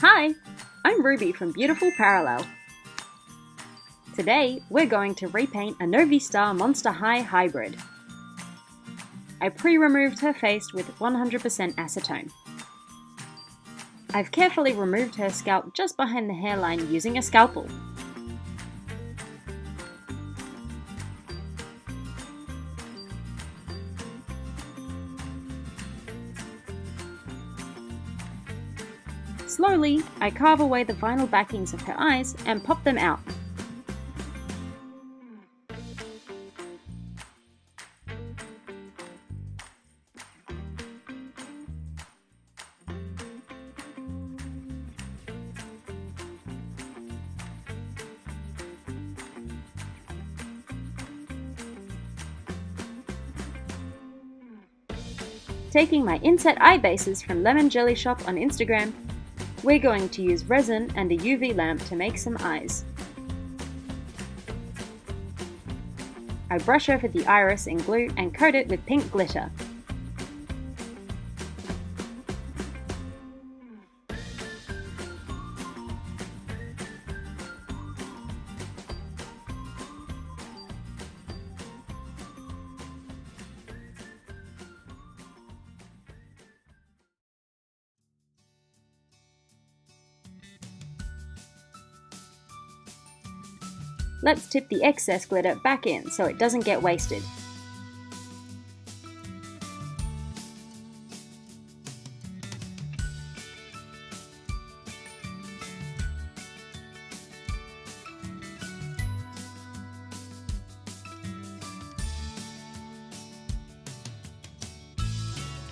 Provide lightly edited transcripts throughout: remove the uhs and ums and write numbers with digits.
Hi, I'm Ruby from Beautiful Parallel. Today, we're going to repaint a Novistar Monster High Hybrid. I pre-removed her face with 100% acetone. I've carefully removed her scalp just behind the hairline using a scalpel. Slowly, I carve away the vinyl backings of her eyes and pop them out. Taking my inset eye bases from Lemon Jelly Shop on Instagram, we're going to use resin and a UV lamp to make some eyes. I brush over the iris in glue and coat it with pink glitter. Let's tip the excess glitter back in so it doesn't get wasted.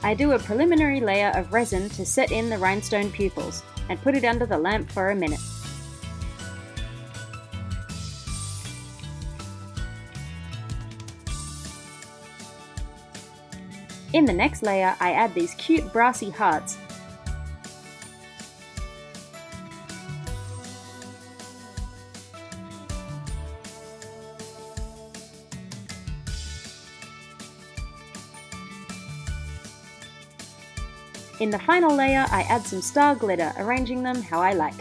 I do a preliminary layer of resin to set in the rhinestone pupils and put it under the lamp for a minute. In the next layer, I add these cute brassy hearts. In the final layer, I add some star glitter, arranging them how I like.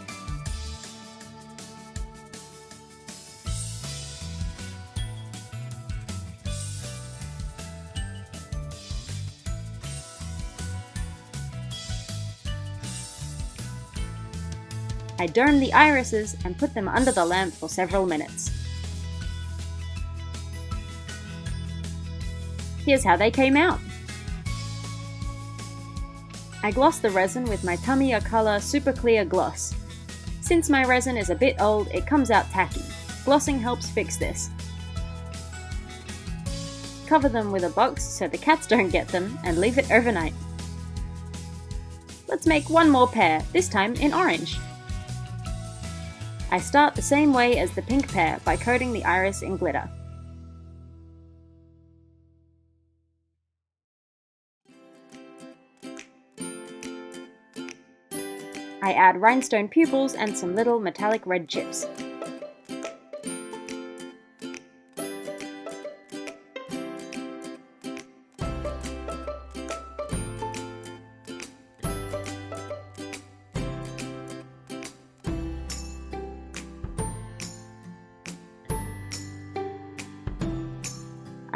I dome the irises and put them under the lamp for several minutes. Here's how they came out. I gloss the resin with my Tamiya Color SuperClear gloss. Since my resin is a bit old, it comes out tacky. Glossing helps fix this. Cover them with a box so the cats don't get them and leave it overnight. Let's make one more pair, this time in orange. I start the same way as the pink pair by coating the iris in glitter. I add rhinestone pupils and some little metallic red chips.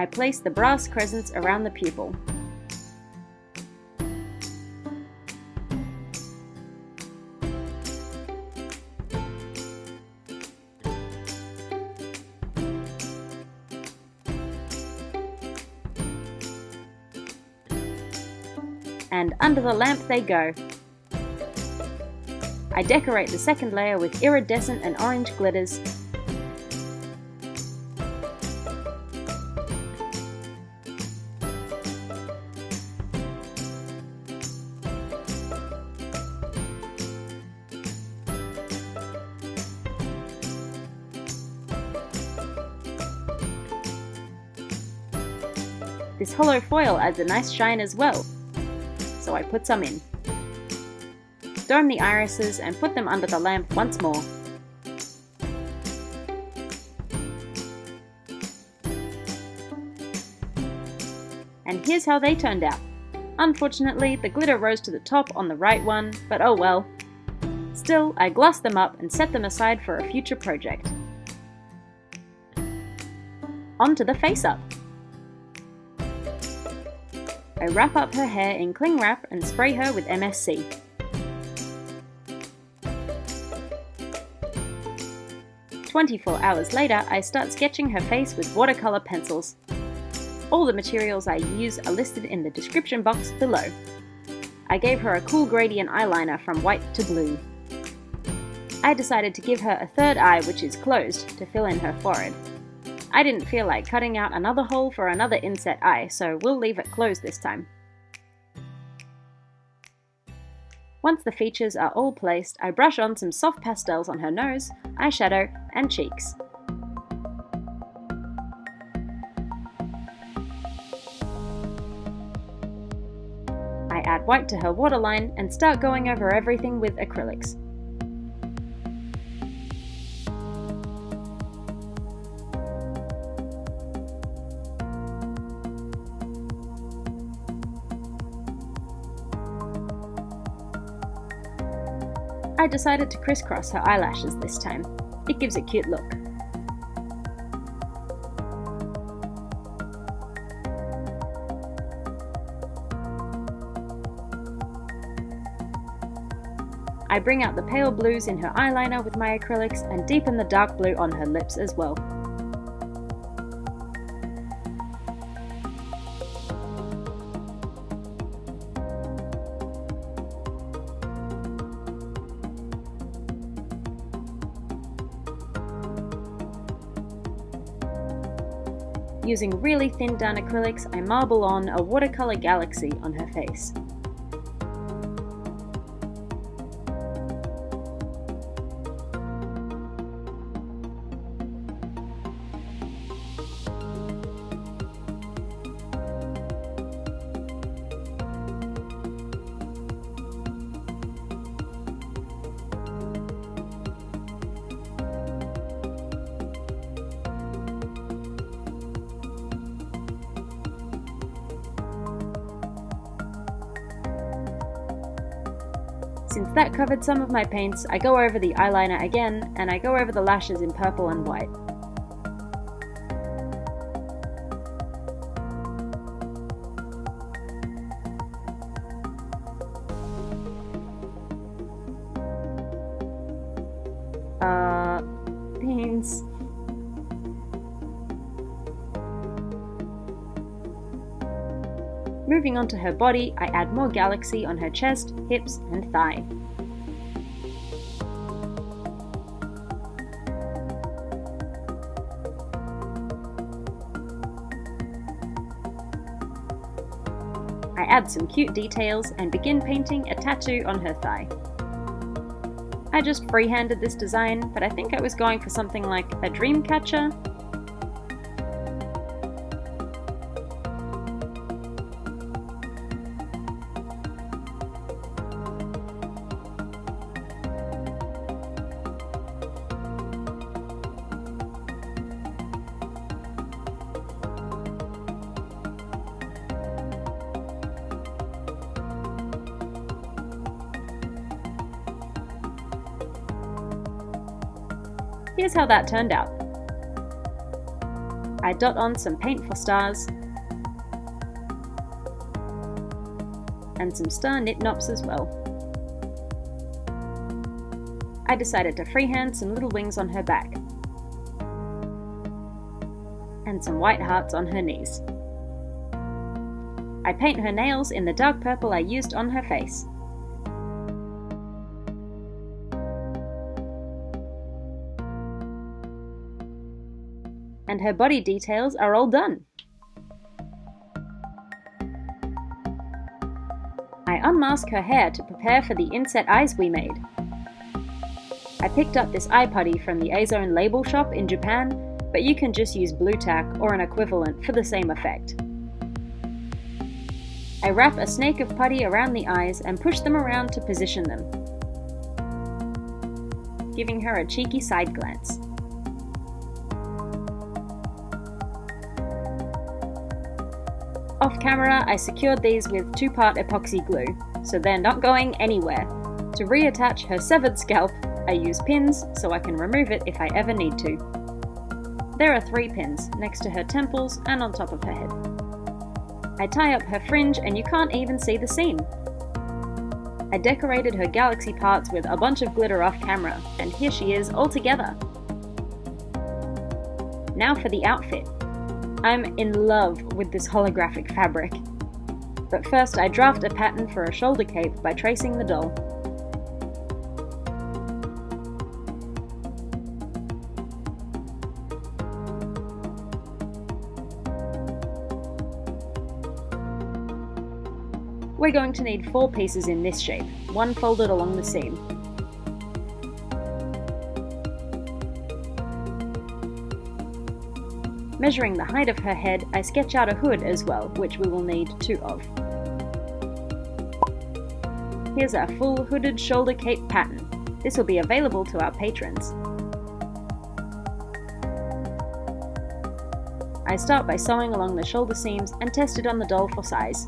I place the brass crescents around the pupil. And under the lamp they go. I decorate the second layer with iridescent and orange glitters. This hollow foil adds a nice shine as well, so I put some in. Dome the irises and put them under the lamp once more. And here's how they turned out. Unfortunately, the glitter rose to the top on the right one, but oh well. Still, I gloss them up and set them aside for a future project. On to the face-up! I wrap up her hair in cling wrap and spray her with MSC. "24 hours later, I start sketching her face with watercolour pencils. All the materials I use are listed in the description box below. I gave her a cool gradient eyeliner from white to blue. I decided to give her a third eye which is closed to fill in her forehead. I didn't feel like cutting out another hole for another inset eye, so we'll leave it closed this time. Once the features are all placed, I brush on some soft pastels on her nose, eyeshadow, and cheeks. I add white to her waterline and start going over everything with acrylics. I decided to crisscross her eyelashes this time. It gives a cute look. I bring out the pale blues in her eyeliner with my acrylics and deepen the dark blue on her lips as well. Using really thinned down acrylics, I marble on a watercolour galaxy on her face. Since that covered some of my paints, I go over the eyeliner again, and I go over the lashes in purple and white. Beans. Moving on to her body, I add more galaxy on her chest, hips, and thigh. I add some cute details and begin painting a tattoo on her thigh. I just freehanded this design, but I think I was going for something like a dream catcher. Here's how that turned out. I dot on some paint for stars and some star knit knops as well. I decided to freehand some little wings on her back and some white hearts on her knees. I paint her nails in the dark purple I used on her face. And her body details are all done. I unmask her hair to prepare for the inset eyes we made. I picked up this eye putty from the A-Zone label shop in Japan, but you can just use blue tack or an equivalent for the same effect. I wrap a snake of putty around the eyes and push them around to position them, giving her a cheeky side glance. Off camera, I secured these with 2-part epoxy glue, so they're not going anywhere. To reattach her severed scalp, I use pins so I can remove it if I ever need to. There are 3 pins, next to her temples and on top of her head. I tie up her fringe and you can't even see the seam. I decorated her galaxy parts with a bunch of glitter off camera, and here she is all together. Now for the outfit. I'm in love with this holographic fabric. But first I draft a pattern for a shoulder cape by tracing the doll. We're going to need 4 pieces in this shape, one folded along the seam. Measuring the height of her head, I sketch out a hood as well, which we will need 2 of. Here's our full hooded shoulder cape pattern. This will be available to our patrons. I start by sewing along the shoulder seams and test it on the doll for size.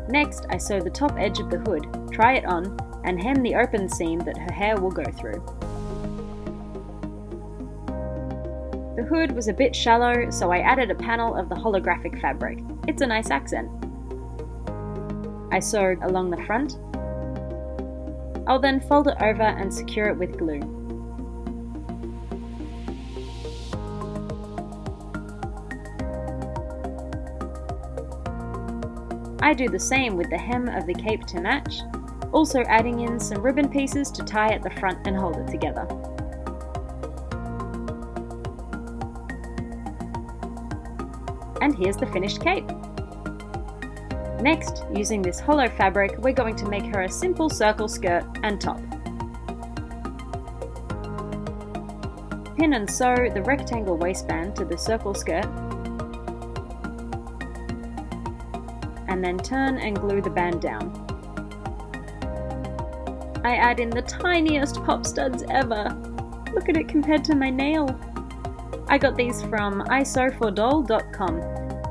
Next, I sew the top edge of the hood, try it on, and hem the open seam that her hair will go through. The hood was a bit shallow, so I added a panel of the holographic fabric. It's a nice accent. I sewed along the front. I'll then fold it over and secure it with glue. I do the same with the hem of the cape to match, also adding in some ribbon pieces to tie at the front and hold it together. And here's the finished cape. Next, using this hollow fabric, we're going to make her a simple circle skirt and top. Pin and sew the rectangle waistband to the circle skirt, and then turn and glue the band down. I add in the tiniest pop studs ever. Look at it compared to my nail. I got these from isewfordoll.com.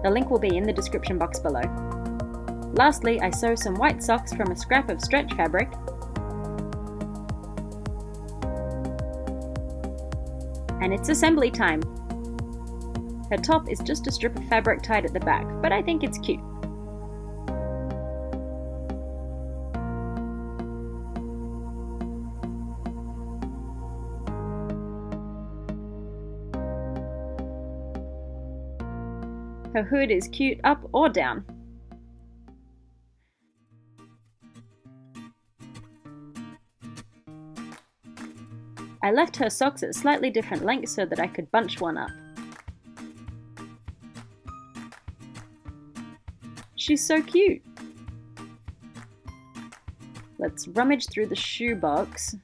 The link will be in the description box below. Lastly, I sew some white socks from a scrap of stretch fabric. And it's assembly time. Her top is just a strip of fabric tied at the back, but I think it's cute. Her hood is cute up or down. I left her socks at slightly different lengths so that I could bunch one up. She's so cute! Let's rummage through the shoebox.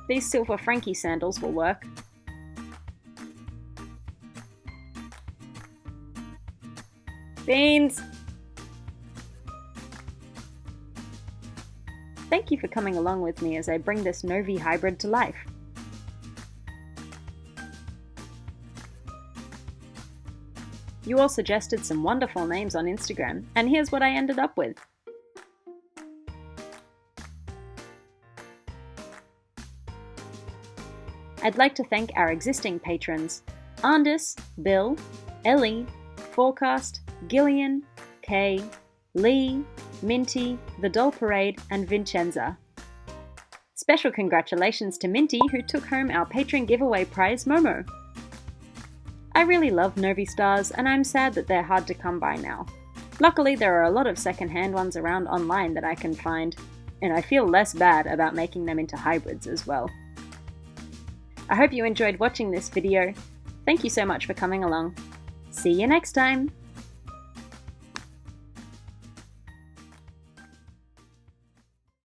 These silver Frankie sandals will work. Beans! Thank you for coming along with me as I bring this Novi hybrid to life. You all suggested some wonderful names on Instagram, and here's what I ended up with. I'd like to thank our existing patrons, Andis, Bill, Ellie, Forecast, Gillian, Kay, Lee, Minty, The Doll Parade, and Vincenza. Special congratulations to Minty, who took home our patron giveaway prize, Momo. I really love Novistars, and I'm sad that they're hard to come by now. Luckily, there are a lot of second-hand ones around online that I can find, and I feel less bad about making them into hybrids as well. I hope you enjoyed watching this video. Thank you so much for coming along. See you next time!